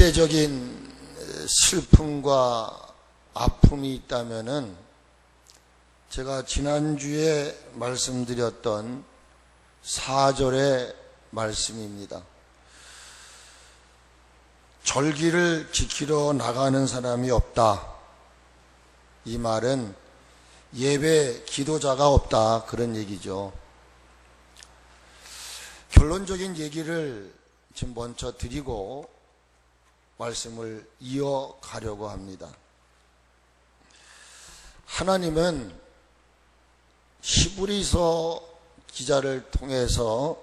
시대적인 슬픔과 아픔이 있다면은 제가 지난주에 말씀드렸던 4절의 말씀입니다. 절기를 지키러 나가는 사람이 없다. 이 말은 예배 기도자가 없다, 그런 얘기죠. 결론적인 얘기를 지금 먼저 드리고 말씀을 이어가려고 합니다. 하나님은 히브리서 기자를 통해서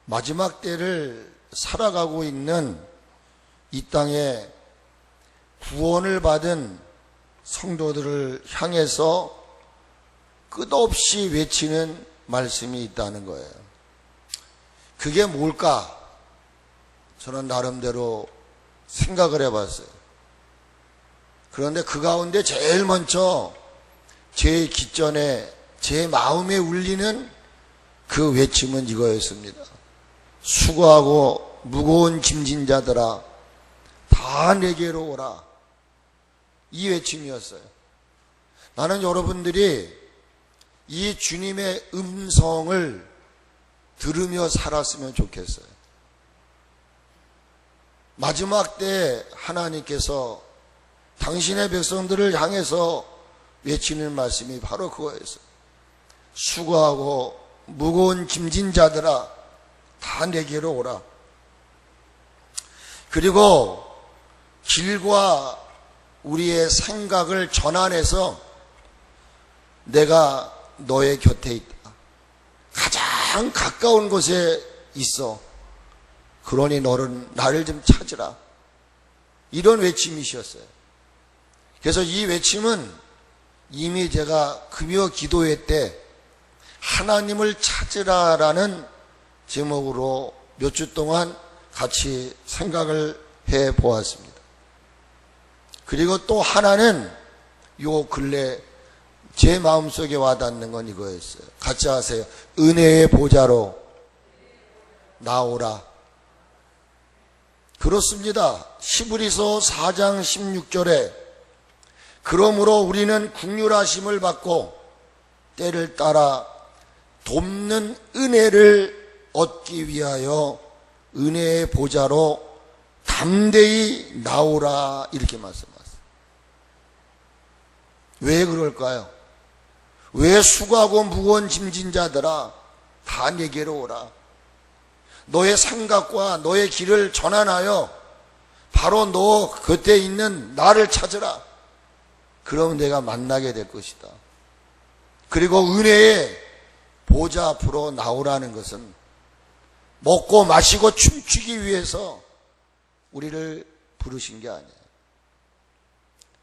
마지막 때를 살아가고 있는 이 땅에 구원을 받은 성도들을 향해서 끝없이 외치는 말씀이 있다는 거예요. 그게 뭘까? 저는 나름대로 생각을 해봤어요. 그런데 그 가운데 제일 먼저 제 기전에 제 마음에 울리는 그 외침은 이거였습니다. 수고하고 무거운 짐진 자들아 다 내게로 오라. 이 외침이었어요. 나는 여러분들이 이 주님의 음성을 들으며 살았으면 좋겠어요. 마지막 때 하나님께서 당신의 백성들을 향해서 외치는 말씀이 바로 그거였어요. 수고하고 무거운 짐진 자들아 다 내게로 오라. 그리고 길과 우리의 생각을 전환해서 내가 너의 곁에 있다. 가장 가까운 곳에 있어. 그러니 너는 나를 좀 찾으라. 이런 외침이셨어요. 그래서 이 외침은 이미 제가 금요 기도회 때 하나님을 찾으라라는 제목으로 몇 주 동안 같이 생각을 해 보았습니다. 그리고 또 하나는 요 근래 제 마음속에 와닿는 건 이거였어요. 같이 하세요. 은혜의 보좌로 나오라. 그렇습니다. 히브리서 4장 16절에 그러므로 우리는 긍휼하심을 받고 때를 따라 돕는 은혜를 얻기 위하여 은혜의 보좌로 담대히 나오라 이렇게 말씀하셨어요. 왜 그럴까요? 왜 수고하고 무거운 짐진 자들아 다 내게로 오라. 너의 생각과 너의 길을 전환하여 바로 너 곁에 있는 나를 찾으라. 그러면 내가 만나게 될 것이다. 그리고 은혜의 보좌 앞으로 나오라는 것은 먹고 마시고 춤추기 위해서 우리를 부르신 게 아니에요.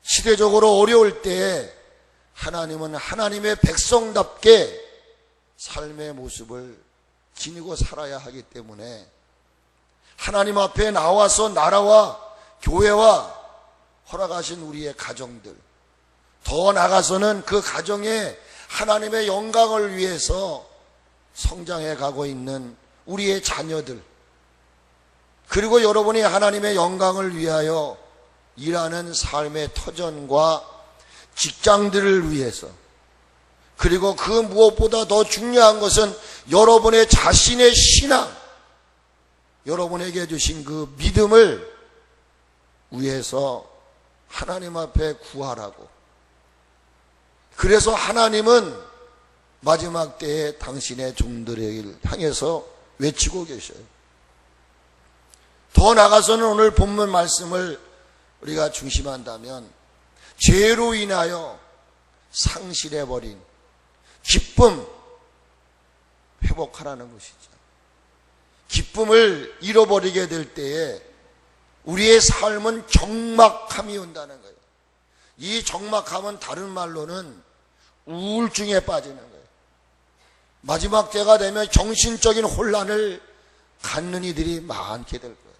시대적으로 어려울 때에 하나님은 하나님의 백성답게 삶의 모습을 지니고 살아야 하기 때문에 하나님 앞에 나와서 나라와 교회와 허락하신 우리의 가정들, 더 나아가서는 그 가정에 하나님의 영광을 위해서 성장해 가고 있는 우리의 자녀들, 그리고 여러분이 하나님의 영광을 위하여 일하는 삶의 터전과 직장들을 위해서, 그리고 그 무엇보다 더 중요한 것은 여러분의 자신의 신앙, 여러분에게 주신 그 믿음을 위해서 하나님 앞에 구하라고. 그래서 하나님은 마지막 때에 당신의 종들을 향해서 외치고 계셔요. 더 나아가서는 오늘 본문 말씀을 우리가 중심한다면 죄로 인하여 상실해버린 기쁨 회복하라는 것이죠. 기쁨을 잃어버리게 될 때에 우리의 삶은 적막함이 온다는 거예요. 이 적막함은 다른 말로는 우울증에 빠지는 거예요. 마지막 때가 되면 정신적인 혼란을 갖는 이들이 많게 될 거예요.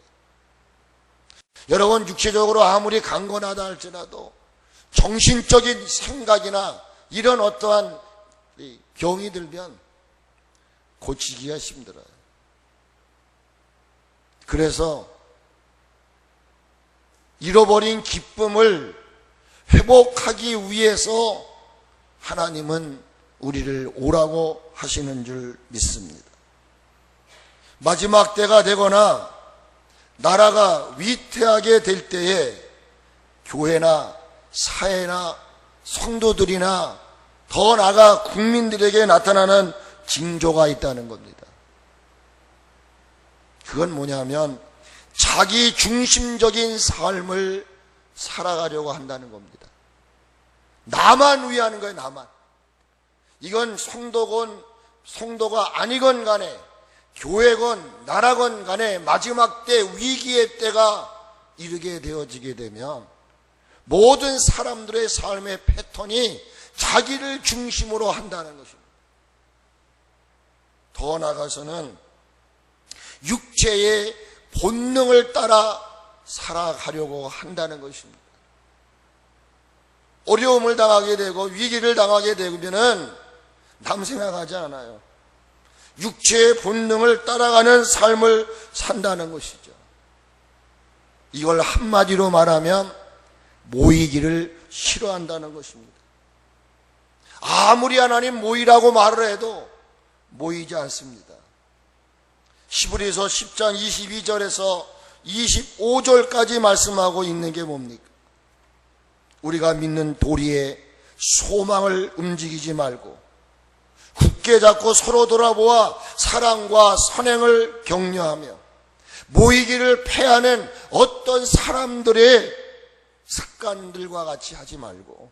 여러분, 육체적으로 아무리 강건하다 할지라도 정신적인 생각이나 이런 어떠한 병이 들면 고치기가 힘들어요. 그래서 잃어버린 기쁨을 회복하기 위해서 하나님은 우리를 오라고 하시는 줄 믿습니다. 마지막 때가 되거나 나라가 위태하게 될 때에 교회나 사회나 성도들이나 더 나아가 국민들에게 나타나는 징조가 있다는 겁니다. 그건 뭐냐면 자기 중심적인 삶을 살아가려고 한다는 겁니다. 나만 위하는 거예요, 나만. 이건 성도가 아니건 간에 교회건 나라건 간에 마지막 때 위기의 때가 이르게 되어지게 되면 모든 사람들의 삶의 패턴이 자기를 중심으로 한다는 것입니다. 더 나아가서는 육체의 본능을 따라 살아가려고 한다는 것입니다. 어려움을 당하게 되고 위기를 당하게 되면은 남 생각하지 않아요. 육체의 본능을 따라가는 삶을 산다는 것이죠. 이걸 한마디로 말하면 모이기를 싫어한다는 것입니다. 아무리 하나님 모이라고 말을 해도 모이지 않습니다. 히브리서 10장 22절에서 25절까지 말씀하고 있는 게 뭡니까? 우리가 믿는 도리에 소망을 움직이지 말고 굳게 잡고 서로 돌아보아 사랑과 선행을 격려하며 모이기를 패하는 어떤 사람들의 습관들과 같이 하지 말고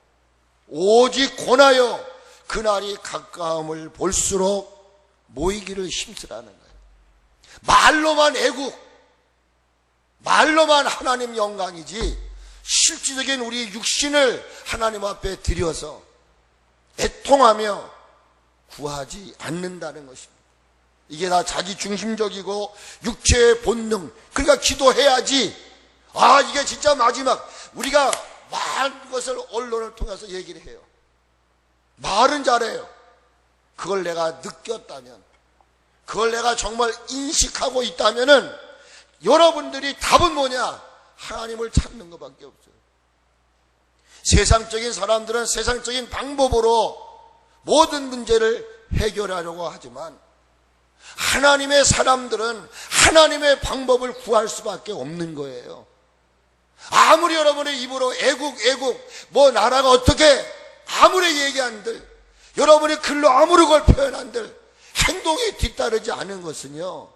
오직 권하여 그날이 가까움을 볼수록 모이기를 힘쓰라는 거예요. 말로만 애국, 말로만 하나님 영광이지 실질적인 우리 육신을 하나님 앞에 드려서 애통하며 구하지 않는다는 것입니다. 이게 다 자기 중심적이고 육체의 본능. 그러니까 기도해야지. 이게 진짜 마지막. 우리가 많은 것을 언론을 통해서 얘기를 해요. 말은 잘해요. 그걸 내가 느꼈다면, 그걸 내가 정말 인식하고 있다면은 여러분들이 답은 뭐냐? 하나님을 찾는 것밖에 없어요. 세상적인 사람들은 세상적인 방법으로 모든 문제를 해결하려고 하지만 하나님의 사람들은 하나님의 방법을 구할 수밖에 없는 거예요. 아무리 여러분의 입으로 애국 뭐 나라가 어떻게 아무리 얘기한들 여러분이 글로 아무리 걸 표현한들 행동이 뒤따르지 않은 것은요,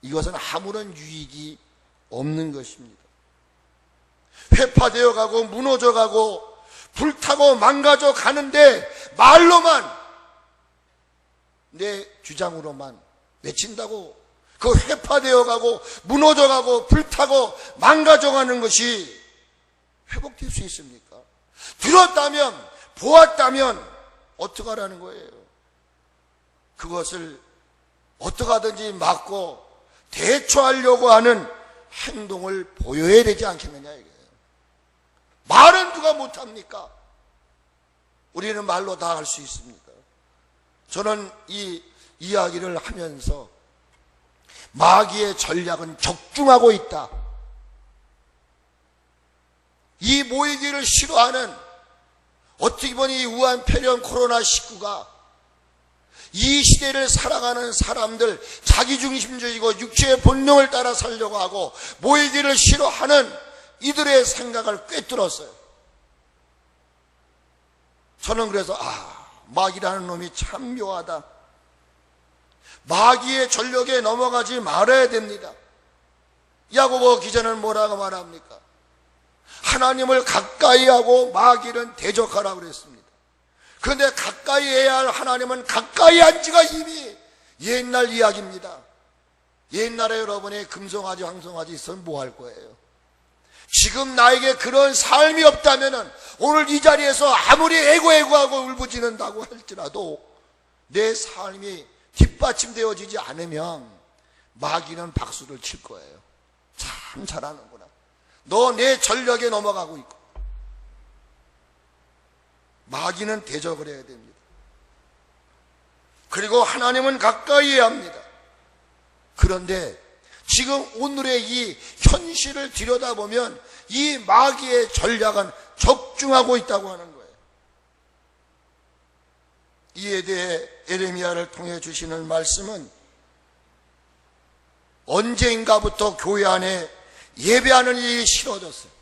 이것은 아무런 유익이 없는 것입니다. 회파되어 가고 무너져 가고 불타고 망가져 가는데 말로만 내 주장으로만 외친다고 그 회파되어 가고 무너져 가고 불타고 망가져 가는 것이 회복될 수 있습니까? 들었다면 보았다면 어떻게 하라는 거예요? 그것을 어떻게 하든지 막고 대처하려고 하는 행동을 보여야 되지 않겠느냐 이거예요. 말은 누가 못합니까? 우리는 말로 다 할 수 있습니다. 저는 이 이야기를 하면서 마귀의 전략은 적중하고 있다. 이 모이기를 싫어하는 어떻게 보니 이 우한 폐렴 코로나19가 이 시대를 살아가는 사람들, 자기중심적이고 육체의 본능을 따라 살려고 하고 모이기를 싫어하는 이들의 생각을 꿰뚫었어요. 저는 그래서 마귀라는 놈이 참 묘하다. 마귀의 전력에 넘어가지 말아야 됩니다. 야고보 기자는 뭐라고 말합니까? 하나님을 가까이 하고 마귀는 대적하라고 그랬습니다. 그런데 가까이 해야 할 하나님은 가까이 한 지가 이미 옛날 이야기입니다. 옛날에 여러분이 금송아지 황송아지 있으면 뭐 할 거예요? 지금 나에게 그런 삶이 없다면 오늘 이 자리에서 아무리 애고하고 울부짖는다고 할지라도 내 삶이 뒷받침되어지지 않으면 마귀는 박수를 칠 거예요. 참 잘하는구나. 너 내 전력에 넘어가고 있고. 마귀는 대적을 해야 됩니다. 그리고 하나님은 가까이 해야 합니다. 그런데 지금 오늘의 이 현실을 들여다보면 이 마귀의 전략은 적중하고 있다고 하는 거예요. 이에 대해 예레미야를 통해 주시는 말씀은 언제인가부터 교회 안에 예배하는 일이 싫어졌어요.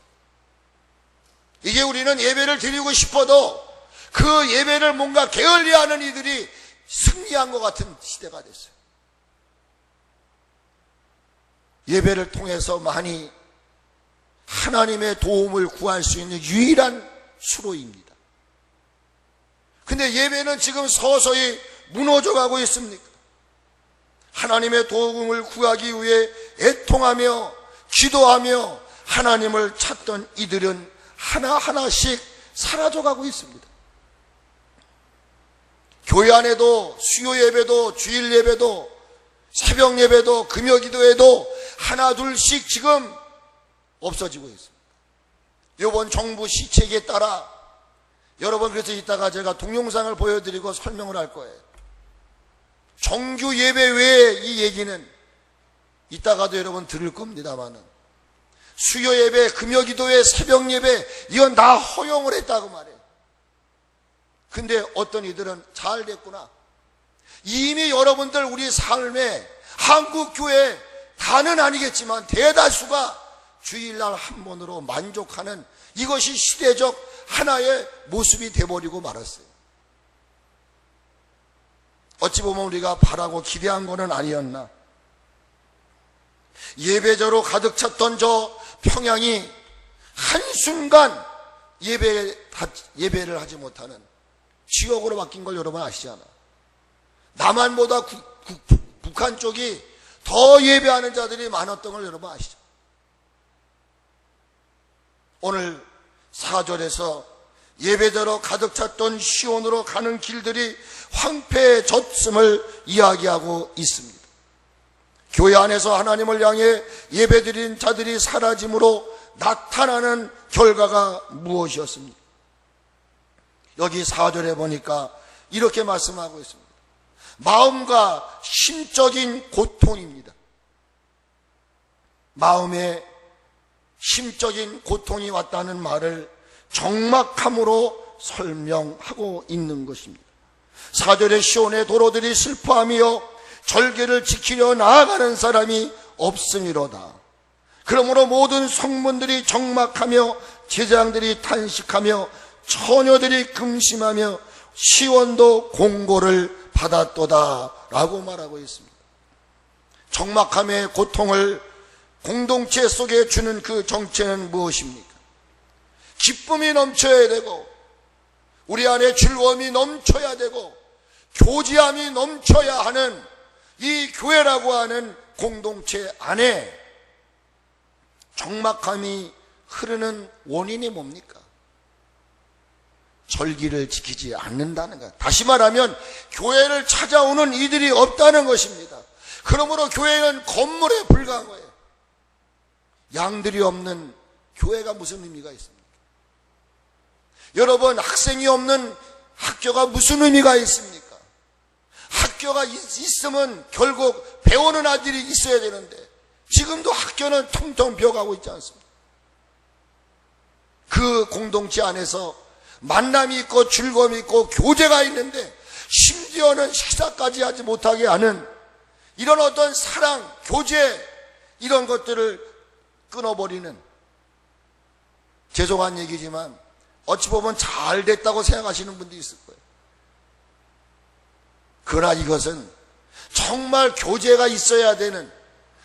이제 우리는 예배를 드리고 싶어도 그 예배를 뭔가 게을리하는 이들이 승리한 것 같은 시대가 됐어요. 예배를 통해서 많이 하나님의 도움을 구할 수 있는 유일한 수로입니다. 근데 예배는 지금 서서히 무너져가고 있습니까? 하나님의 도움을 구하기 위해 애통하며 기도하며 하나님을 찾던 이들은 하나하나씩 사라져가고 있습니다. 교회 안에도 수요 예배도 주일 예배도 새벽 예배도 금요 기도회도 하나 둘씩 지금 없어지고 있습니다. 이번 정부 시책에 따라 여러분, 그래서 이따가 제가 동영상을 보여드리고 설명을 할 거예요. 정규 예배 외에 이 얘기는 이따가도 여러분 들을 겁니다만은 수요 예배, 금요 기도회, 새벽 예배 이건 다 허용을 했다고 말해요. 근데 어떤 이들은 잘 됐구나. 이미 여러분들 우리 삶에 한국 교회 다는 아니겠지만 대다수가 주일날 한 번으로 만족하는 이것이 시대적 하나의 모습이 돼버리고 말았어요. 어찌 보면 우리가 바라고 기대한 것은 아니었나. 예배자로 가득 찼던 저 평양이 한순간 예배를 하지 못하는 지역으로 바뀐 걸 여러분 아시잖아. 남한보다 북한 쪽이 더 예배하는 자들이 많았던 걸 여러분 아시죠? 오늘 4절에서 예배자로 가득 찼던 시온으로 가는 길들이 황폐해졌음을 이야기하고 있습니다. 교회 안에서 하나님을 향해 예배드린 자들이 사라짐으로 나타나는 결과가 무엇이었습니까? 여기 4절에 보니까 이렇게 말씀하고 있습니다. 마음과 심적인 고통입니다. 마음에 심적인 고통이 왔다는 말을 적막함으로 설명하고 있는 것입니다. 4절에 시온의 도로들이 슬퍼하며 절개를 지키려 나아가는 사람이 없음이로다. 그러므로 모든 성문들이 적막하며 제장들이 탄식하며 처녀들이 금심하며 시온도 공고를 받았도다 라고 말하고 있습니다. 적막함의 고통을 공동체 속에 주는 그 정체는 무엇입니까? 기쁨이 넘쳐야 되고 우리 안에 즐거움이 넘쳐야 되고 교제함이 넘쳐야 하는 이 교회라고 하는 공동체 안에 적막함이 흐르는 원인이 뭡니까? 절기를 지키지 않는다는 것. 다시 말하면 교회를 찾아오는 이들이 없다는 것입니다. 그러므로 교회는 건물에 불과한 거예요. 양들이 없는 교회가 무슨 의미가 있습니까? 여러분, 학생이 없는 학교가 무슨 의미가 있습니까? 학교가 있으면 결국 배우는 아들이 있어야 되는데 지금도 학교는 텅텅 비어가고 있지 않습니까? 그 공동체 안에서 만남이 있고 즐거움이 있고 교제가 있는데 심지어는 식사까지 하지 못하게 하는 이런 어떤 사랑, 교제 이런 것들을 끊어버리는, 죄송한 얘기지만 어찌 보면 잘 됐다고 생각하시는 분도 있을 거예요. 그러나 이것은 정말 교제가 있어야 되는,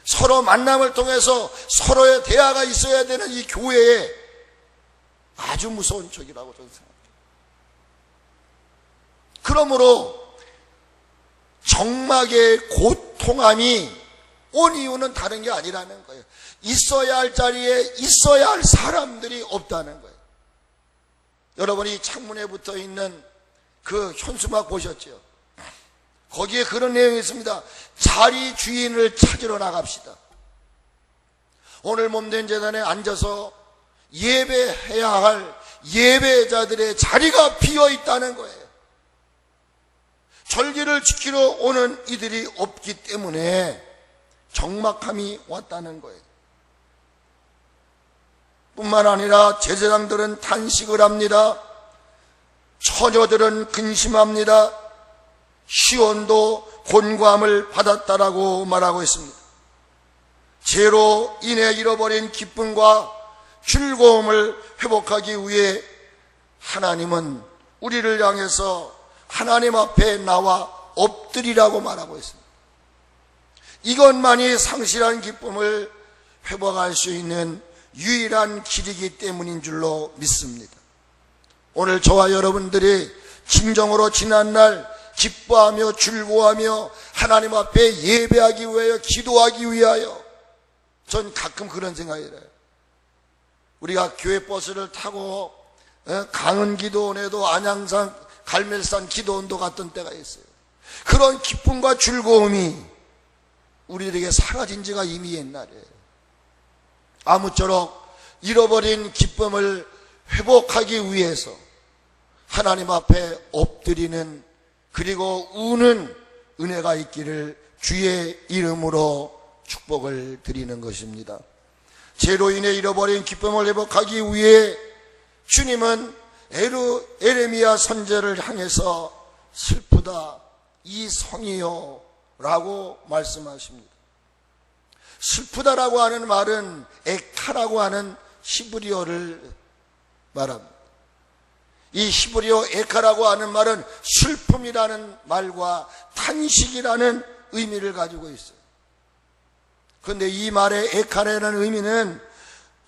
서로 만남을 통해서 서로의 대화가 있어야 되는 이 교회에 아주 무서운 적이라고 저는 생각합니다. 그러므로 정막의 고통함이 온 이유는 다른 게 아니라는 거예요. 있어야 할 자리에 있어야 할 사람들이 없다는 거예요. 여러분이 창문에 붙어 있는 그 현수막 보셨죠? 거기에 그런 내용이 있습니다. 자리 주인을 찾으러 나갑시다. 오늘 몸된 재단에 앉아서 예배해야 할 예배자들의 자리가 비어 있다는 거예요. 절기를 지키러 오는 이들이 없기 때문에 적막함이 왔다는 거예요. 뿐만 아니라 제사장들은 탄식을 합니다. 처녀들은 근심합니다. 시온도 곤고함을 받았다라고 말하고 있습니다. 죄로 인해 잃어버린 기쁨과 즐거움을 회복하기 위해 하나님은 우리를 향해서 하나님 앞에 나와 엎드리라고 말하고 있습니다. 이것만이 상실한 기쁨을 회복할 수 있는 유일한 길이기 때문인 줄로 믿습니다. 오늘 저와 여러분들이 진정으로 지난날 기뻐하며 즐거워하며 하나님 앞에 예배하기 위하여 기도하기 위하여, 전 가끔 그런 생각이 들어요. 우리가 교회 버스를 타고 강은 기도원에도 안양산 갈멜산 기도원도 갔던 때가 있어요. 그런 기쁨과 즐거움이 우리들에게 사라진 지가 이미 옛날이에요. 아무쪼록 잃어버린 기쁨을 회복하기 위해서 하나님 앞에 엎드리는, 그리고 우는 은혜가 있기를 주의 이름으로 축복을 드리는 것입니다. 죄로 인해 잃어버린 기쁨을 회복하기 위해 주님은 에레미야 선지자를 향해서 슬프다 이 성이요 라고 말씀하십니다. 슬프다라고 하는 말은 에카라고 하는 히브리어를 말합니다. 이 히브리어 에카라고 하는 말은 슬픔이라는 말과 탄식이라는 의미를 가지고 있어요. 그런데 이 말의 에카라는 의미는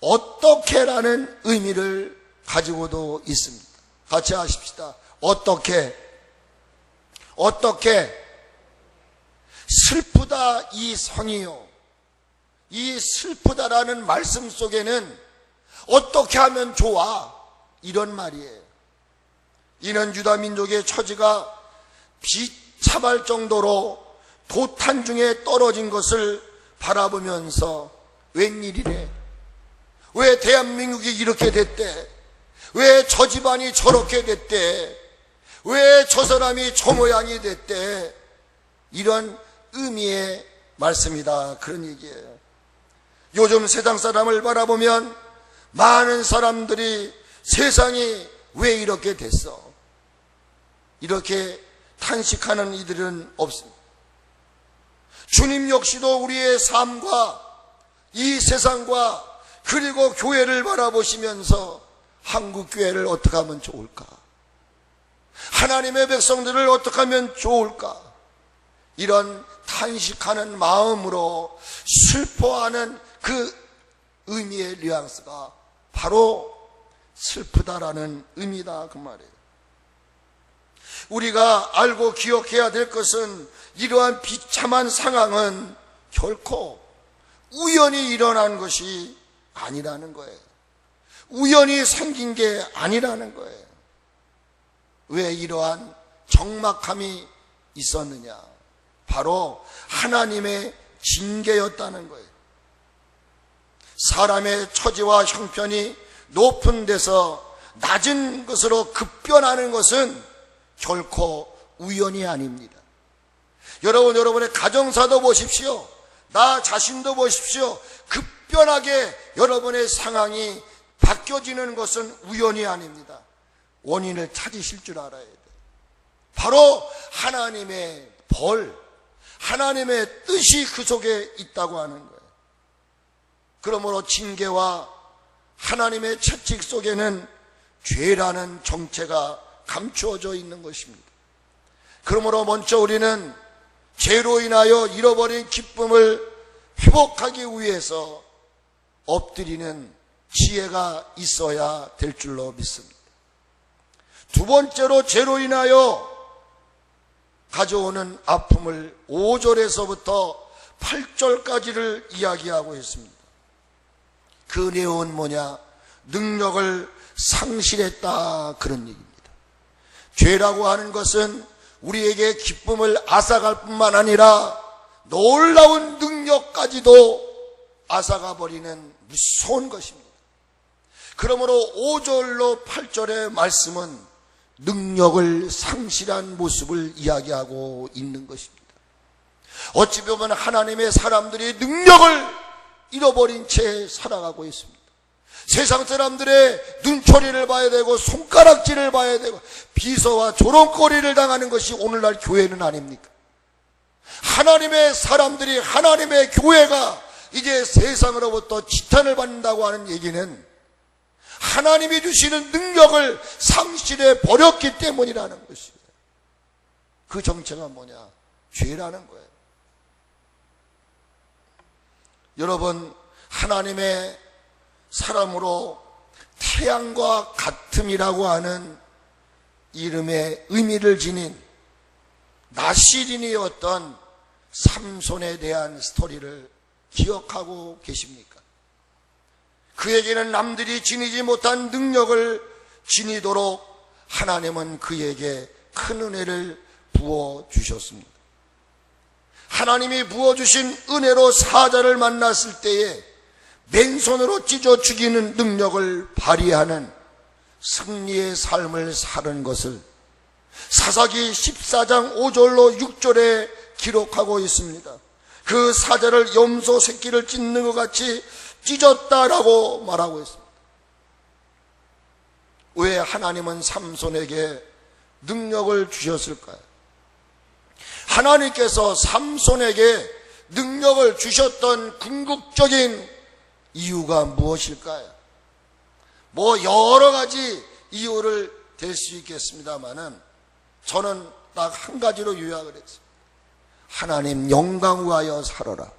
어떻게라는 의미를 가지고도 있습니다. 같이 하십시다. 어떻게 슬프다 이 성이요. 이 슬프다라는 말씀 속에는 어떻게 하면 좋아 이런 말이에요. 이는 유다 민족의 처지가 비참할 정도로 도탄 중에 떨어진 것을 바라보면서 웬일이래? 왜 대한민국이 이렇게 됐대? 왜 저 집안이 저렇게 됐대? 왜 저 사람이 저 모양이 됐대? 이런 의미의 말씀이다, 그런 얘기예요. 요즘 세상 사람을 바라보면 많은 사람들이 세상이 왜 이렇게 됐어? 이렇게 탄식하는 이들은 없습니다. 주님 역시도 우리의 삶과 이 세상과 그리고 교회를 바라보시면서 한국 교회를 어떻게 하면 좋을까? 하나님의 백성들을 어떻게 하면 좋을까? 이런 탄식하는 마음으로 슬퍼하는 그 의미의 뉘앙스가 바로 슬프다라는 의미다, 그 말이에요. 우리가 알고 기억해야 될 것은 이러한 비참한 상황은 결코 우연히 일어난 것이 아니라는 거예요. 우연히 생긴 게 아니라는 거예요. 왜 이러한 적막함이 있었느냐? 바로 하나님의 징계였다는 거예요. 사람의 처지와 형편이 높은 데서 낮은 것으로 급변하는 것은 결코 우연이 아닙니다. 여러분의 가정사도 보십시오. 나 자신도 보십시오. 급변하게 여러분의 상황이 바뀌어지는 것은 우연이 아닙니다. 원인을 찾으실 줄 알아야 돼요. 바로 하나님의 벌, 하나님의 뜻이 그 속에 있다고 하는 거예요. 그러므로 징계와 하나님의 채찍 속에는 죄라는 정체가 감추어져 있는 것입니다. 그러므로 먼저 우리는 죄로 인하여 잃어버린 기쁨을 회복하기 위해서 엎드리는 지혜가 있어야 될 줄로 믿습니다. 두 번째로 죄로 인하여 가져오는 아픔을 5절에서부터 8절까지를 이야기하고 있습니다. 그 내용은 뭐냐? 능력을 상실했다, 그런 얘기입니다. 죄라고 하는 것은 우리에게 기쁨을 앗아갈 뿐만 아니라 놀라운 능력까지도 앗아가 버리는 무서운 것입니다. 그러므로 5절로 8절의 말씀은 능력을 상실한 모습을 이야기하고 있는 것입니다. 어찌 보면 하나님의 사람들이 능력을 잃어버린 채 살아가고 있습니다. 세상 사람들의 눈초리를 봐야 되고 손가락질을 봐야 되고 비서와 조롱거리를 당하는 것이 오늘날 교회는 아닙니까? 하나님의 사람들이, 하나님의 교회가 이제 세상으로부터 지탄을 받는다고 하는 얘기는 하나님이 주시는 능력을 상실해 버렸기 때문이라는 것이에요. 그 정체가 뭐냐? 죄라는 거예요. 여러분, 하나님의 사람으로 태양과 같음이라고 하는 이름의 의미를 지닌 나시린이었던 삼손에 대한 스토리를 기억하고 계십니까? 그에게는 남들이 지니지 못한 능력을 지니도록 하나님은 그에게 큰 은혜를 부어주셨습니다. 하나님이 부어주신 은혜로 사자를 만났을 때에 맨손으로 찢어 죽이는 능력을 발휘하는 승리의 삶을 사는 것을 사사기 14장 5절로 6절에 기록하고 있습니다. 그 사자를 염소 새끼를 찢는 것 같이 찢었다라고 말하고 있습니다. 왜 하나님은 삼손에게 능력을 주셨을까요? 하나님께서 삼손에게 능력을 주셨던 궁극적인 이유가 무엇일까요? 여러 가지 이유를 댈 수 있겠습니다만은 저는 딱 한 가지로 요약을 했습니다. 하나님 영광 위하여 살아라.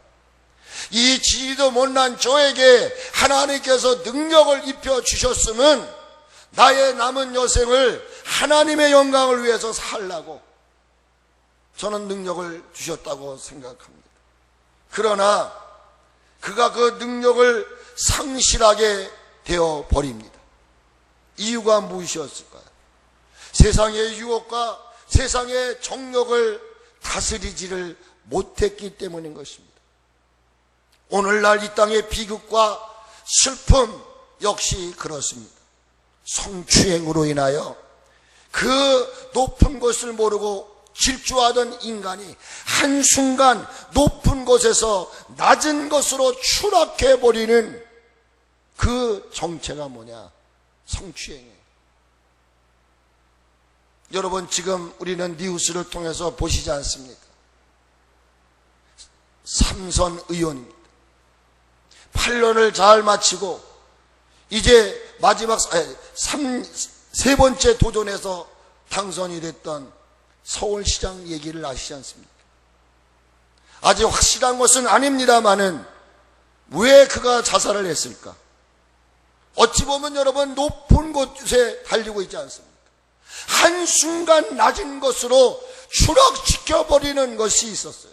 이 지지도 못난 저에게 하나님께서 능력을 입혀 주셨으면 나의 남은 여생을 하나님의 영광을 위해서 살라고 저는 능력을 주셨다고 생각합니다. 그러나 그가 그 능력을 상실하게 되어 버립니다. 이유가 무엇이었을까요? 세상의 유혹과 세상의 정욕을 다스리지를 못했기 때문인 것입니다. 오늘날 이 땅의 비극과 슬픔 역시 그렇습니다. 성추행으로 인하여 그 높은 것을 모르고 질주하던 인간이 한순간 높은 곳에서 낮은 것으로 추락해버리는 그 정체가 뭐냐? 성추행이에요. 여러분, 지금 우리는 뉴스를 통해서 보시지 않습니까? 삼선 의원입니다. 8년을 잘 마치고 이제 마지막 세 번째 도전에서 당선이 됐던 서울시장 얘기를 아시지 않습니까? 아직 확실한 것은 아닙니다만은 왜 그가 자살을 했을까? 어찌 보면 여러분 높은 곳에 달리고 있지 않습니까? 한순간 낮은 것으로 추락시켜버리는 것이 있었어요.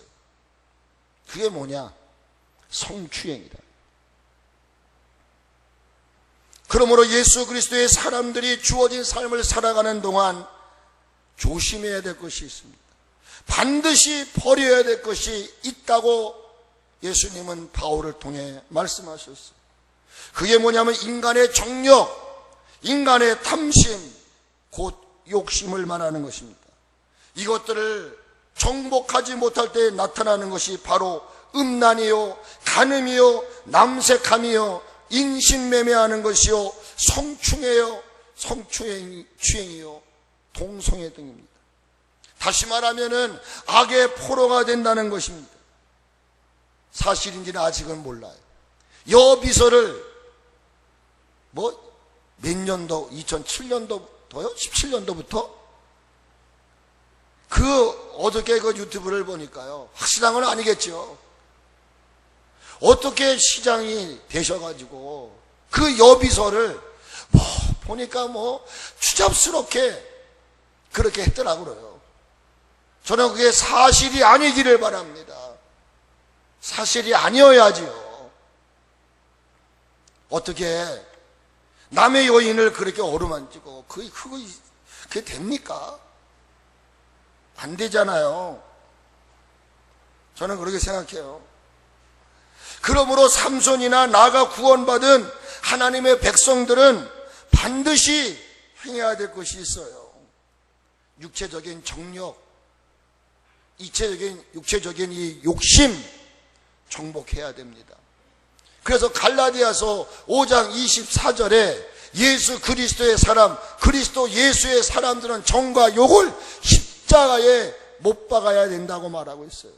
그게 뭐냐? 성추행이다. 그러므로 예수 그리스도의 사람들이 주어진 삶을 살아가는 동안 조심해야 될 것이 있습니다. 반드시 버려야 될 것이 있다고 예수님은 바울을 통해 말씀하셨어요. 그게 뭐냐면 인간의 정욕, 인간의 탐심, 곧 욕심을 말하는 것입니다. 이것들을 정복하지 못할 때 나타나는 것이 바로 음란이요, 간음이요, 남색함이요, 인신매매하는 것이요, 성추행이요, 동성애 등입니다. 다시 말하면은 악의 포로가 된다는 것입니다. 사실인지는 아직은 몰라요. 여비서를 몇 년도, 2007년도요? 17년도부터 어저께 그 유튜브를 보니까요, 확실한 건 아니겠죠. 어떻게 시장이 되셔가지고 그 여비서를 보니까 추잡스럽게 그렇게 했더라고요. 저는 그게 사실이 아니기를 바랍니다. 사실이 아니어야지요. 어떻게 남의 여인을 그렇게 어루만지고 그게 됩니까? 안 되잖아요. 저는 그렇게 생각해요. 그러므로 삼손이나 나가 구원받은 하나님의 백성들은 반드시 행해야 될 것이 있어요. 육체적인 정욕, 육체적인 이 욕심 정복해야 됩니다. 그래서 갈라디아서 5장 24절에 예수 그리스도의 사람, 그리스도 예수의 사람들은 정과 욕을 십자가에 못 박아야 된다고 말하고 있어요.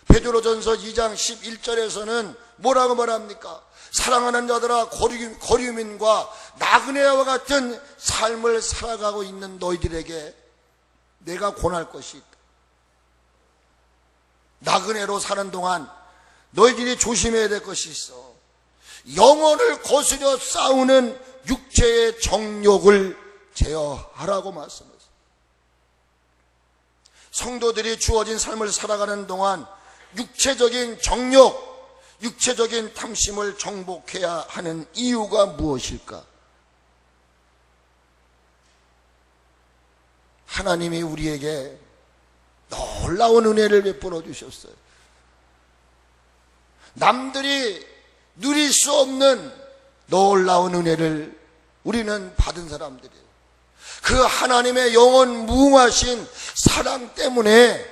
베드로전서 2장 11절에서는 뭐라고 말합니까? 사랑하는 자들아, 고리민과 나그네와 같은 삶을 살아가고 있는 너희들에게 내가 권할 것이 있다. 나그네로 사는 동안 너희들이 조심해야 될 것이 있어. 영혼을 거스려 싸우는 육체의 정욕을 제어하라고 말씀했어요. 성도들이 주어진 삶을 살아가는 동안 육체적인 정욕, 육체적인 탐심을 정복해야 하는 이유가 무엇일까? 하나님이 우리에게 놀라운 은혜를 베풀어 주셨어요. 남들이 누릴 수 없는 놀라운 은혜를 우리는 받은 사람들이에요. 그 하나님의 영원 무궁하신 사랑 때문에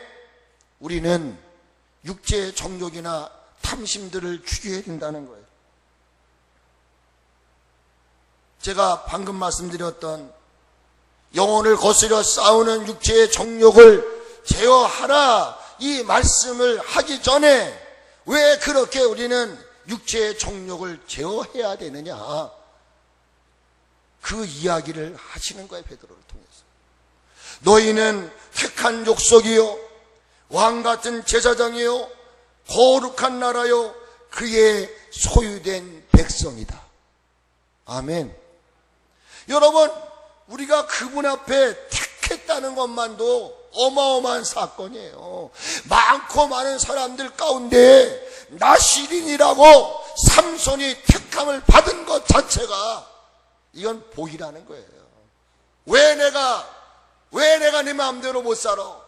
우리는 육체의 정욕이나 탐심들을 죽여야 된다는 거예요. 제가 방금 말씀드렸던 영혼을 거스려 싸우는 육체의 정욕을 제어하라, 이 말씀을 하기 전에 왜 그렇게 우리는 육체의 정욕을 제어해야 되느냐, 그 이야기를 하시는 거예요. 베드로를 통해서. 너희는 택한 족속이요 왕같은 제사장이요 거룩한 나라요 그의 소유된 백성이다. 아멘. 여러분, 우리가 그분 앞에 택했다는 것만도 어마어마한 사건이에요. 많고 많은 사람들 가운데 나시린이라고 삼손이 택함을 받은 것 자체가 이건 복이라는 거예요. 왜 내가 내 마음대로 못 살아?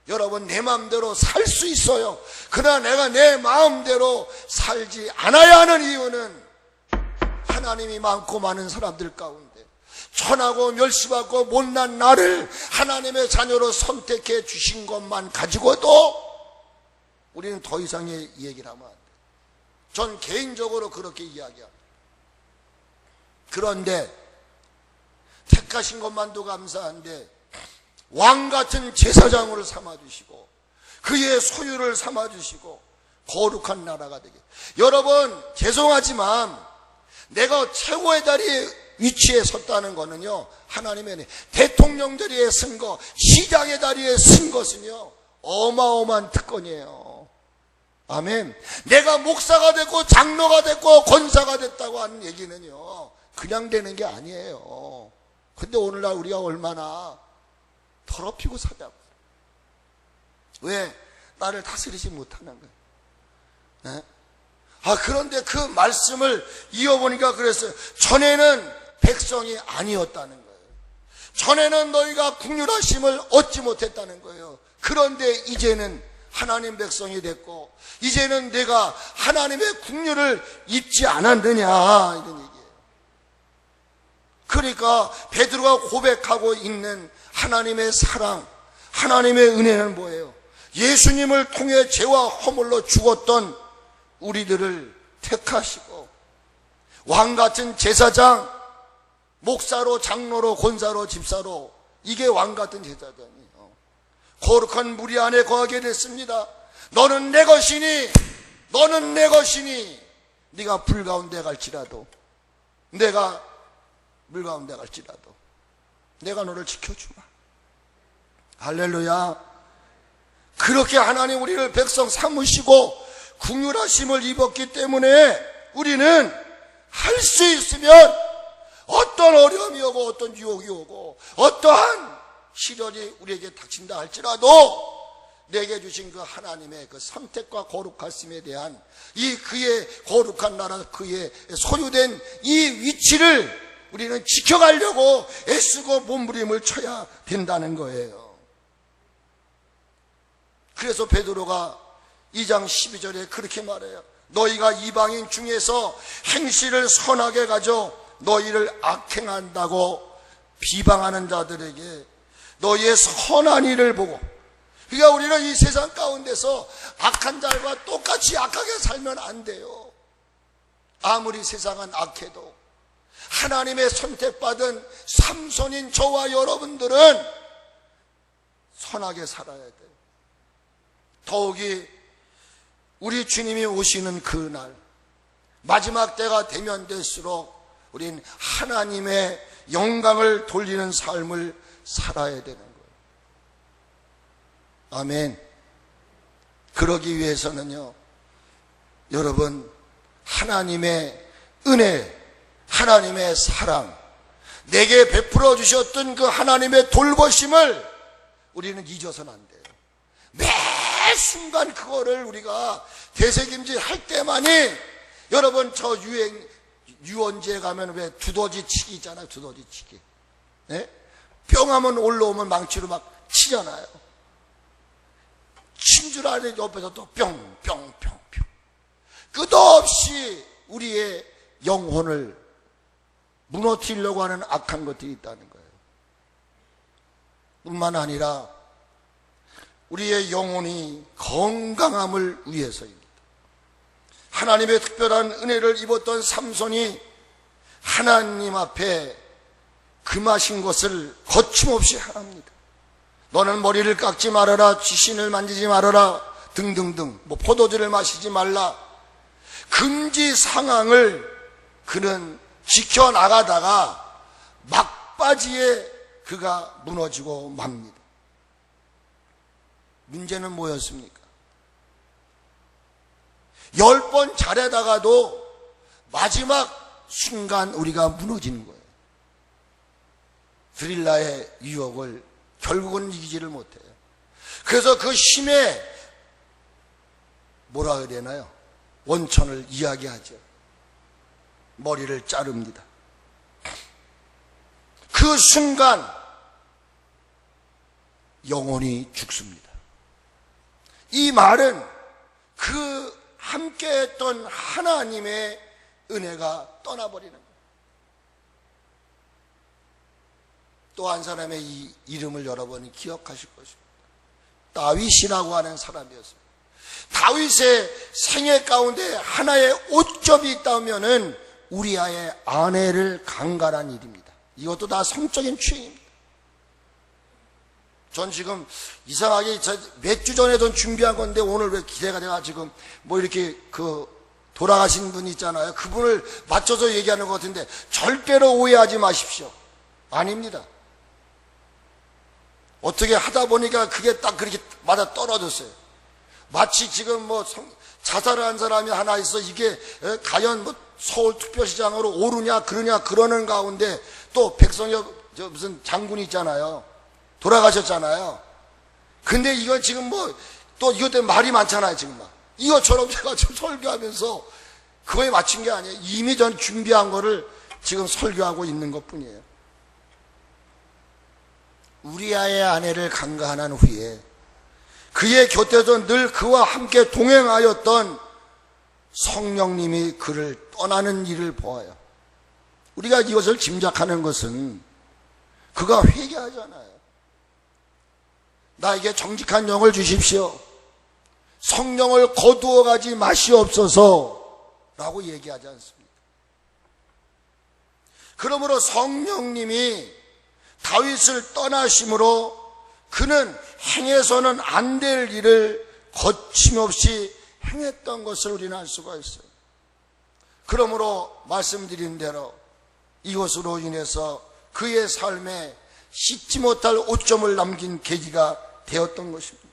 여러분, 내 마음대로 살 수 있어요. 그러나 내가 내 마음대로 살지 않아야 하는 이유는 하나님이 많고 많은 사람들 가운데 천하고 멸시받고 못난 나를 하나님의 자녀로 선택해 주신 것만 가지고도 우리는 더 이상의 얘기를 하면 안 돼요. 전 개인적으로 그렇게 이야기합니다. 그런데 택하신 것만도 감사한데 왕같은 제사장으로 삼아주시고 그의 소유를 삼아주시고 거룩한 나라가 되게. 여러분, 죄송하지만 내가 최고의 자리에 위치에 섰다는 거는요, 하나님의 은혜. 대통령 자리에 쓴 거, 시장의 자리에 쓴 것은요 어마어마한 특권이에요. 아멘. 내가 목사가 됐고 장로가 됐고 권사가 됐다고 하는 얘기는요 그냥 되는 게 아니에요. 근데 오늘날 우리가 얼마나 더럽히고 살자고. 왜? 나를 다스리지 못하는 거예요. 네? 그런데 그 말씀을 이어보니까 그랬어요. 전에는 백성이 아니었다는 거예요. 전에는 너희가 국률하심을 얻지 못했다는 거예요. 그런데 이제는 하나님 백성이 됐고 이제는 내가 하나님의 국률을 입지 않았느냐, 이런 얘기예요. 그러니까 베드로가 고백하고 있는 하나님의 사랑, 하나님의 은혜는 뭐예요? 예수님을 통해 죄와 허물로 죽었던 우리들을 택하시고 왕같은 제사장, 목사로, 장로로, 권사로, 집사로, 이게 왕같은 제사장이에요. 거룩한 무리 안에 거하게 됐습니다. 너는 내 것이니, 너는 내 것이니, 네가 불 가운데 갈지라도, 내가 물 가운데 갈지라도 내가 너를 지켜주마. 할렐루야. 그렇게 하나님 우리를 백성 삼으시고 긍휼하심을 입었기 때문에 우리는 할 수 있으면 어떤 어려움이 오고 어떤 유혹이 오고 어떠한 시련이 우리에게 닥친다 할지라도 내게 주신 그 하나님의 그 선택과 거룩하심에 대한 이 그의 거룩한 나라, 그의 소유된 이 위치를 우리는 지켜가려고 애쓰고 몸부림을 쳐야 된다는 거예요. 그래서 베드로가 2장 12절에 그렇게 말해요. 너희가 이방인 중에서 행실을 선하게 가져 너희를 악행한다고 비방하는 자들에게 너희의 선한 일을 보고 그러니까 우리는 이 세상 가운데서 악한 자들과 똑같이 악하게 살면 안 돼요. 아무리 세상은 악해도 하나님의 선택받은 삼손인 저와 여러분들은 선하게 살아야 돼요. 더욱이 우리 주님이 오시는 그날 마지막 때가 되면 될수록 우린 하나님의 영광을 돌리는 삶을 살아야 되는 거예요. 아멘. 그러기 위해서는요, 여러분, 하나님의 은혜, 하나님의 사랑, 내게 베풀어 주셨던 그 하나님의 돌보심을 우리는 잊어서는 안 돼요. 매 순간 그거를 우리가 되새김질 할 때만이, 여러분, 저 유원지에 가면 왜 두더지 치기 있잖아요. 두더지 치기. 네? 뿅하면 올라오면 망치로 막 치잖아요. 친 줄 아는 옆에서 또 뿅뿅뿅뿅. 끝없이 우리의 영혼을 무너뜨리려고 하는 악한 것들이 있다는 거예요. 뿐만 아니라 우리의 영혼이 건강함을 위해서입니다. 하나님의 특별한 은혜를 입었던 삼손이 하나님 앞에 금하신 것을 거침없이 하랍니다. 너는 머리를 깎지 말아라, 귀신을 만지지 말아라 등등등, 포도주를 마시지 말라, 금지 상황을 그는 지켜나가다가 막바지에 그가 무너지고 맙니다. 문제는 뭐였습니까? 10번 잘하다가도 마지막 순간 우리가 무너지는 거예요. 드릴라의 유혹을 결국은 이기지를 못해요. 그래서 그 힘에 뭐라 해야 되나요? 원천을 이야기하죠. 머리를 자릅니다. 그 순간 영혼이 죽습니다. 이 말은 그 함께했던 하나님의 은혜가 떠나버리는 거예요. 또 한 사람의 이 이름을 여러분이 기억하실 것입니다. 다윗이라고 하는 사람이었습니다. 다윗의 생애 가운데 하나의 오점이 있다면은 우리아의 아내를 강간한 일입니다. 이것도 다 성적인 추행입니다. 전 지금 이상하게 몇 주 전에 전 준비한 건데 오늘 왜 기대가 돼가 지금 이렇게 돌아가신 분 있잖아요. 그분을 맞춰서 얘기하는 것 같은데 절대로 오해하지 마십시오. 아닙니다. 어떻게 하다 보니까 그게 딱 그렇게 맞아 떨어졌어요. 마치 지금 자살을 한 사람이 하나 있어. 이게 과연 서울특별시장으로 오르냐 그러냐 그러는 가운데 또 백성엽 무슨 장군이 있잖아요. 돌아가셨잖아요. 근데 이건 지금 또 이것 때문에 말이 많잖아요. 지금 이것처럼 제가 지금 설교하면서 그거에 맞춘 게 아니에요. 이미 전 준비한 거를 지금 설교하고 있는 것 뿐이에요. 우리아의 아내를 강간한 후에 그의 곁에서 늘 그와 함께 동행하였던 성령님이 그를 떠나는 일을 보아요. 우리가 이것을 짐작하는 것은 그가 회개하잖아요. 나에게 정직한 영을 주십시오. 성령을 거두어 가지 마시옵소서 라고 얘기하지 않습니까? 그러므로 성령님이 다윗을 떠나심으로 그는 행해서는 안 될 일을 거침없이 행했던 것을 우리는 알 수가 있어요. 그러므로 말씀드린 대로 이것으로 인해서 그의 삶에 씻지 못할 오점을 남긴 계기가 되었던 것입니다.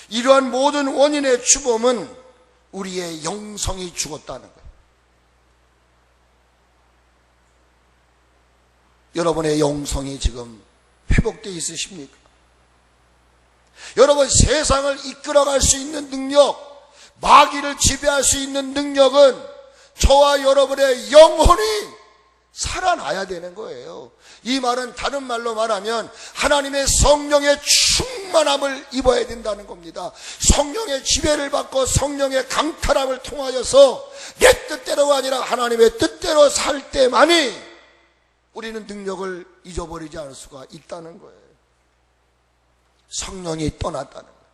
이러한 모든 원인의 주범은 우리의 영성이 죽었다는 거예요. 여러분의 영성이 지금 회복되어 있으십니까? 여러분, 세상을 이끌어갈 수 있는 능력, 마귀를 지배할 수 있는 능력은 저와 여러분의 영혼이 살아나야 되는 거예요. 이 말은 다른 말로 말하면 하나님의 성령의 충만함을 입어야 된다는 겁니다. 성령의 지배를 받고 성령의 강탈함을 통하여서 내 뜻대로가 아니라 하나님의 뜻대로 살 때만이 우리는 능력을 잊어버리지 않을 수가 있다는 거예요. 성령이 떠났다는 거예요.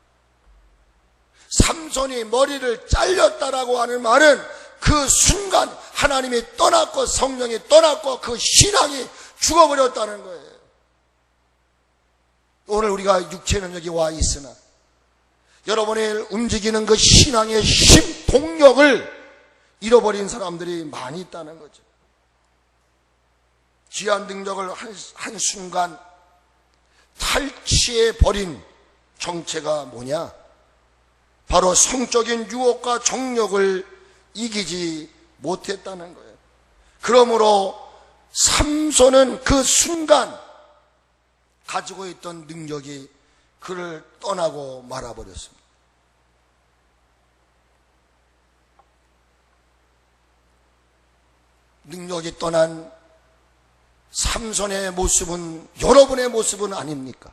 삼손이 머리를 잘렸다라고 하는 말은 그 순간 하나님이 떠났고 성령이 떠났고 그 신앙이 죽어버렸다는 거예요. 오늘 우리가 육체는 여기 와 있으나 여러분이 움직이는 그 신앙의 힘, 동력을 잃어버린 사람들이 많이 있다는 거죠. 귀한 능력을 한순간 탈취해버린 정체가 뭐냐? 바로 성적인 유혹과 정욕을 이기지 못했다는 거예요. 그러므로 삼손은 그 순간 가지고 있던 능력이 그를 떠나고 말아버렸습니다. 능력이 떠난 삼손의 모습은 여러분의 모습은 아닙니까?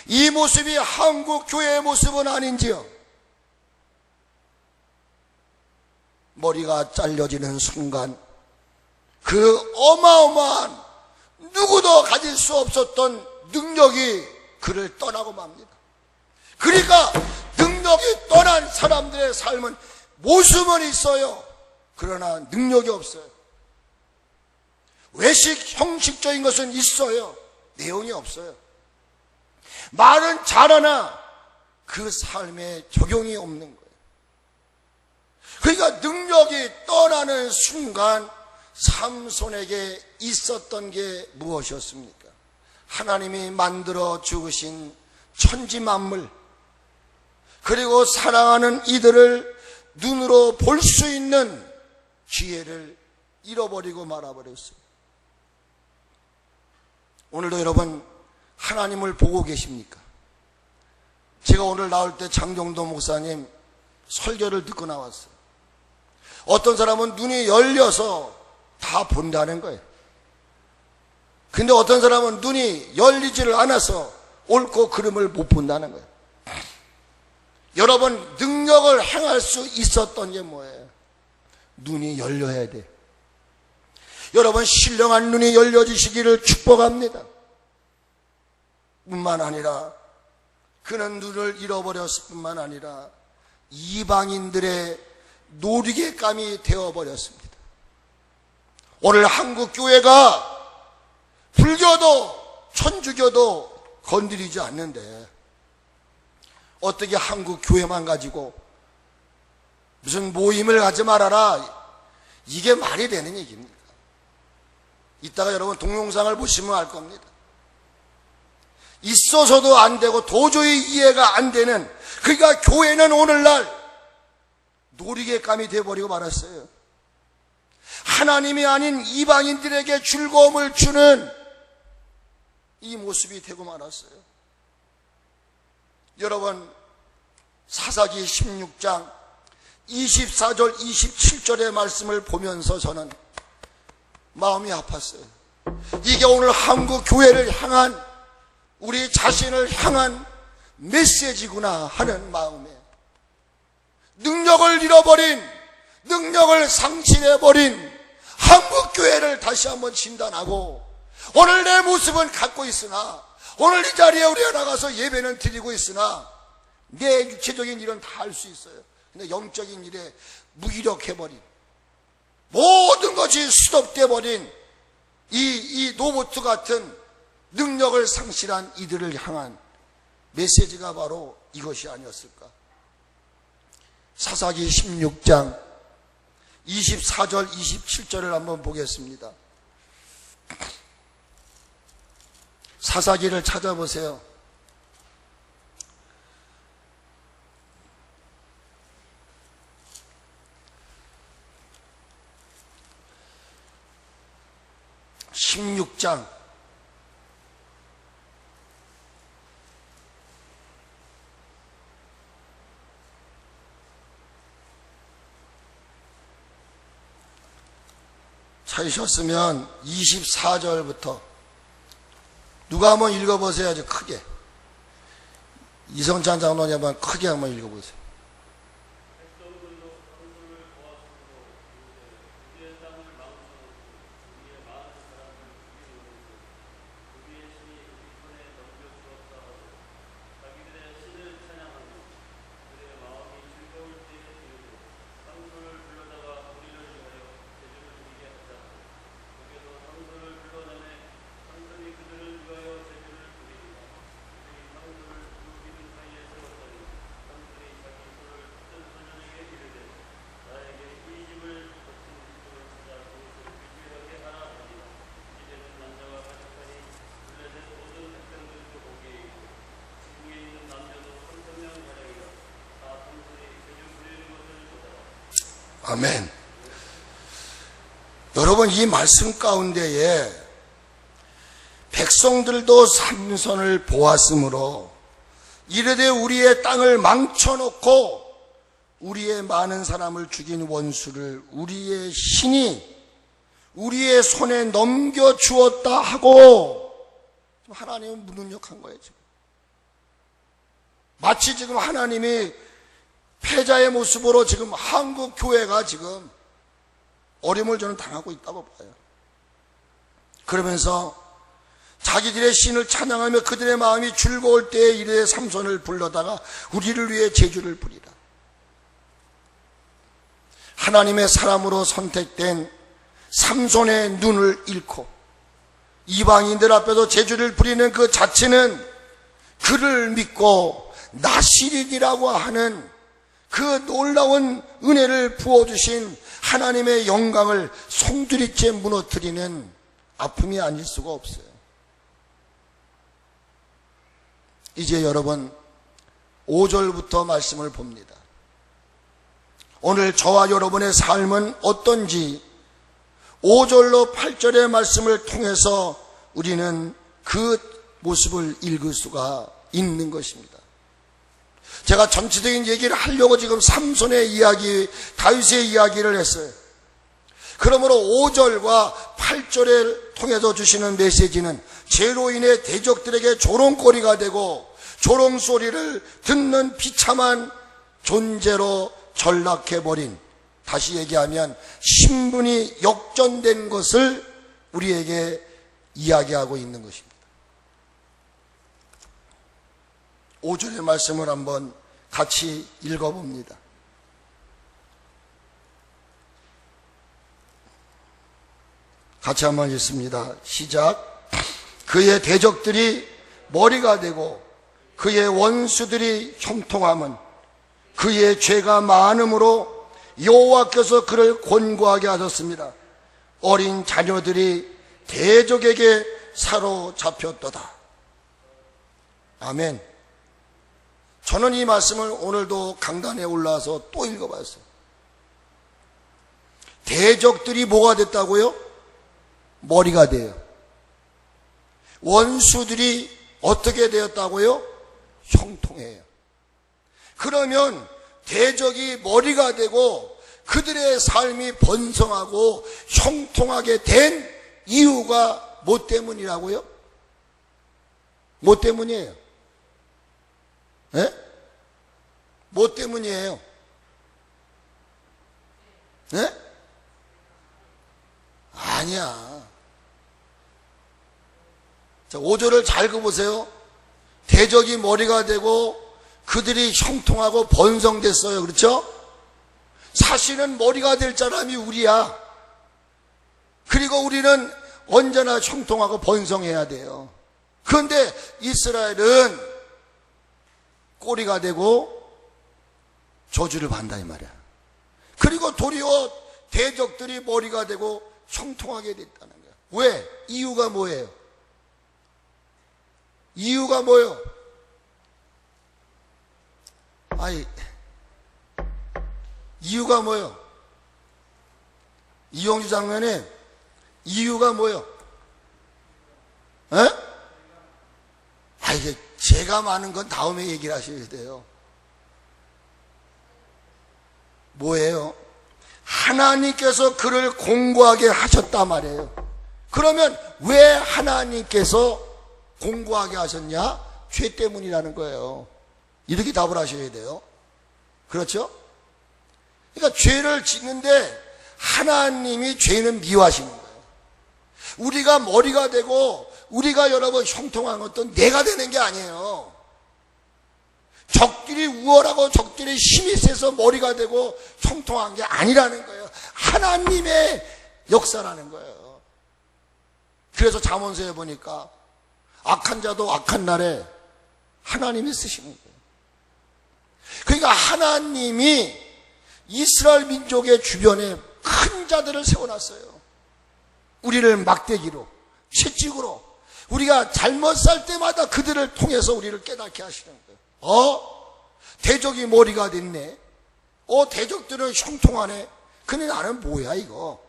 이 모습이 한국 교회의 모습은 아닌지요? 머리가 잘려지는 순간 그 어마어마한 누구도 가질 수 없었던 능력이 그를 떠나고 맙니다. 그러니까 능력이 떠난 사람들의 삶은 모습은 있어요. 그러나 능력이 없어요. 외식 형식적인 것은 있어요. 내용이 없어요. 말은 잘하나 그 삶에 적용이 없는 거예요. 그러니까 능력이 떠나는 순간 삼손에게 있었던 게 무엇이었습니까? 하나님이 만들어 주신 천지 만물, 그리고 사랑하는 이들을 눈으로 볼 수 있는 기회를 잃어버리고 말아버렸어요. 오늘도 여러분 하나님을 보고 계십니까? 제가 오늘 나올 때 장정도 목사님 설교를 듣고 나왔어요. 어떤 사람은 눈이 열려서 다 본다는 거예요. 근데 어떤 사람은 눈이 열리지를 않아서 옳고 그름을 못 본다는 거예요. 여러분 능력을 행할 수 있었던 게 뭐예요? 눈이 열려야 돼. 여러분 신령한 눈이 열려지시기를 축복합니다. 뿐만 아니라 그는 눈을 잃어버렸을 뿐만 아니라 이방인들의 놀이개감이 되어버렸습니다. 오늘 한국 교회가 불교도 천주교도 건드리지 않는데 어떻게 한국 교회만 가지고 무슨 모임을 하지 말아라, 이게 말이 되는 얘기입니까? 이따가 여러분 동영상을 보시면 알 겁니다. 있어서도 안 되고 도저히 이해가 안 되는, 그러니까 교회는 오늘날 놀이개감이 되어버리고 말았어요. 하나님이 아닌 이방인들에게 즐거움을 주는 이 모습이 되고 말았어요. 여러분 사사기 16장 24절 27절의 말씀을 보면서 저는 마음이 아팠어요. 이게 오늘 한국 교회를 향한, 우리 자신을 향한 메시지구나 하는 마음에, 능력을 잃어버린, 능력을 상실해버린 한국 교회를 다시 한번 진단하고, 오늘 내 모습은 갖고 있으나, 오늘 이 자리에 우리가 나가서 예배는 드리고 있으나 내 육체적인 일은 다 할 수 있어요. 근데 영적인 일에 무기력해버린, 모든 것이 스톱돼버린 이 로봇 같은 능력을 상실한 이들을 향한 메시지가 바로 이것이 아니었을까? 사사기 16장 24절 27절을 한번 보겠습니다. 사사기를 찾아보세요. (16장) 찾으셨으면 24절부터 누가 한번 읽어보세요. 아주 크게. 이성찬 장로님 한번 크게 한번 읽어보세요. 아멘. 여러분, 이 말씀 가운데에 백성들도 삼손을 보았으므로 이르되 우리의 땅을 망쳐놓고 우리의 많은 사람을 죽인 원수를 우리의 신이 우리의 손에 넘겨주었다 하고 하나님은 무능력한 거예요. 지금 마치 지금 하나님이 패자의 모습으로 지금 한국 교회가 지금 어려움을 저는 당하고 있다고 봐요. 그러면서 자기들의 신을 찬양하며 그들의 마음이 즐거울 때에 이르되 삼손을 불러다가 우리를 위해 제주를 부리라. 하나님의 사람으로 선택된 삼손의 눈을 잃고 이방인들 앞에서 제주를 부리는 그 자체는 그를 믿고 나시린이라고 하는 그 놀라운 은혜를 부어주신 하나님의 영광을 송두리째 무너뜨리는 아픔이 아닐 수가 없어요. 이제 여러분 5절부터 말씀을 봅니다. 오늘 저와 여러분의 삶은 어떤지 5절로 8절의 말씀을 통해서 우리는 그 모습을 읽을 수가 있는 것입니다. 제가 전체적인 얘기를 하려고 지금 삼손의 이야기, 다윗의 이야기를 했어요. 그러므로 5절과 8절을 통해서 주시는 메시지는 죄로 인해 대적들에게 조롱거리가 되고 조롱소리를 듣는 비참한 존재로 전락해버린, 다시 얘기하면 신분이 역전된 것을 우리에게 이야기하고 있는 것입니다. 5절의 말씀을 한번 같이 읽어봅니다. 같이 한번 읽습니다. 시작. 그의 대적들이 머리가 되고 그의 원수들이 형통함은 그의 죄가 많음으로 여호와께서 그를 곤고하게 하셨습니다. 어린 자녀들이 대적에게 사로잡혔도다. 아멘. 저는 이 말씀을 오늘도 강단에 올라와서 또 읽어봤어요. 대적들이 뭐가 됐다고요? 머리가 돼요. 원수들이 어떻게 되었다고요? 형통해요. 그러면 대적이 머리가 되고 그들의 삶이 번성하고 형통하게 된 이유가 뭐 때문이라고요? 뭐 때문이에요? 예? 뭐 때문이에요? 예? 아니야. 자, 5절을 잘 읽어보세요. 대적이 머리가 되고 그들이 형통하고 번성됐어요. 그렇죠? 사실은 머리가 될 사람이 우리야. 그리고 우리는 언제나 형통하고 번성해야 돼요. 그런데 이스라엘은 꼬리가 되고 저주를 받는다 이 말이야. 그리고 도리어 대적들이 머리가 되고 형통하게 됐다는 거야. 왜? 이유가 뭐예요? 이유가 뭐예요? 아니, 이유가 뭐예요? 이용주 장면에 이유가 뭐예요? 에? 아, 이게 죄가 많은 건 다음에 얘기를 하셔야 돼요. 뭐예요? 하나님께서 그를 공고하게 하셨단 말이에요. 그러면 왜 하나님께서 공고하게 하셨냐? 죄 때문이라는 거예요. 이렇게 답을 하셔야 돼요. 그렇죠? 그러니까 죄를 짓는데 하나님이 죄는 미워하시는 거예요. 우리가 머리가 되고 우리가 여러분 형통한 것도 내가 되는 게 아니에요. 적들이 우월하고 적들이 힘이 세서 머리가 되고 형통한 게 아니라는 거예요. 하나님의 역사라는 거예요. 그래서 잠언서에 보니까 악한 자도 악한 날에 하나님이 쓰시는 거예요. 그러니까 하나님이 이스라엘 민족의 주변에 큰 자들을 세워놨어요. 우리를 막대기로, 채찍으로, 우리가 잘못 살 때마다 그들을 통해서 우리를 깨닫게 하시는 거예요. 대적이 머리가 됐네. 대적들은 형통하네. 근데 나는 뭐야 이거.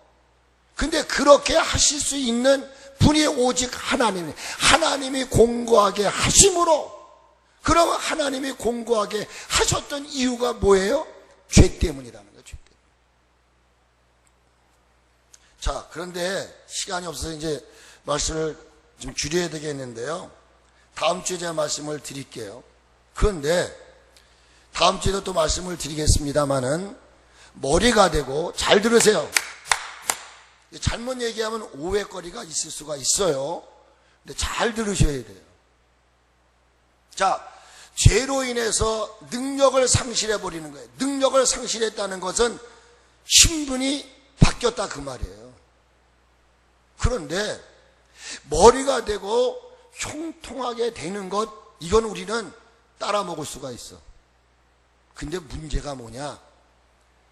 근데 그렇게 하실 수 있는 분이 오직 하나님이, 하나님이 공고하게 하심으로, 그럼 하나님이 공고하게 하셨던 이유가 뭐예요? 죄 때문이라는 거죠. 죄 때문에. 자, 그런데 시간이 없어서 이제 말씀을 좀 줄여야 되겠는데요. 다음 주에 제가 말씀을 드릴게요. 그런데 다음 주에도 또 말씀을 드리겠습니다만은 머리가 되고, 잘 들으세요. 잘못 얘기하면 오해거리가 있을 수가 있어요. 근데 잘 들으셔야 돼요. 자, 죄로 인해서 능력을 상실해버리는 거예요. 능력을 상실했다는 것은 신분이 바뀌었다 그 말이에요. 그런데 머리가 되고 형통하게 되는 것, 이건 우리는 따라 먹을 수가 있어. 근데 문제가 뭐냐?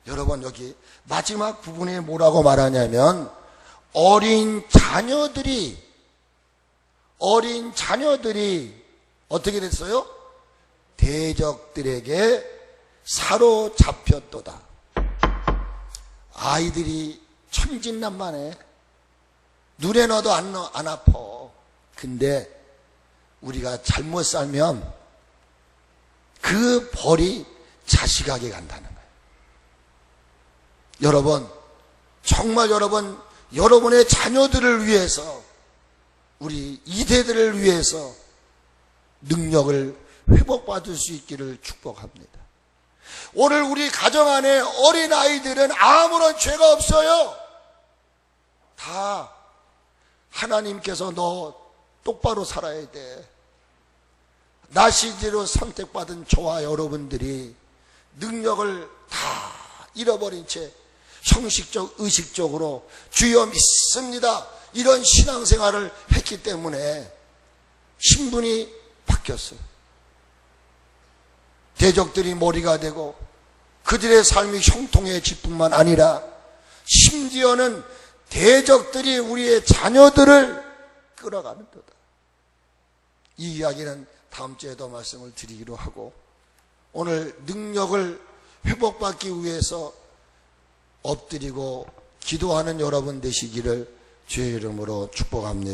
여러분, 여기 마지막 부분에 뭐라고 말하냐면, 어린 자녀들이 어떻게 됐어요? 대적들에게 사로잡혔도다. 아이들이 천진난만해. 눈에 넣어도 안 아파. 근데 우리가 잘못 살면 그 벌이 자식에게 간다는 거예요. 여러분, 정말 여러분의 자녀들을 위해서, 우리 이대들을 위해서 능력을 회복받을 수 있기를 축복합니다. 오늘 우리 가정 안에 어린아이들은 아무런 죄가 없어요. 다 하나님께서 너 똑바로 살아야 돼. 나시지로 선택받은 저와 여러분들이 능력을 다 잃어버린 채 형식적, 의식적으로 주여 믿습니다, 이런 신앙생활을 했기 때문에 신분이 바뀌었어요. 대적들이 머리가 되고 그들의 삶이 형통해질 뿐만 아니라 심지어는 대적들이 우리의 자녀들을 끌어가는 거다. 이 이야기는 다음 주에도 말씀을 드리기로 하고, 오늘 능력을 회복받기 위해서 엎드리고 기도하는 여러분 되시기를 주의 이름으로 축복합니다.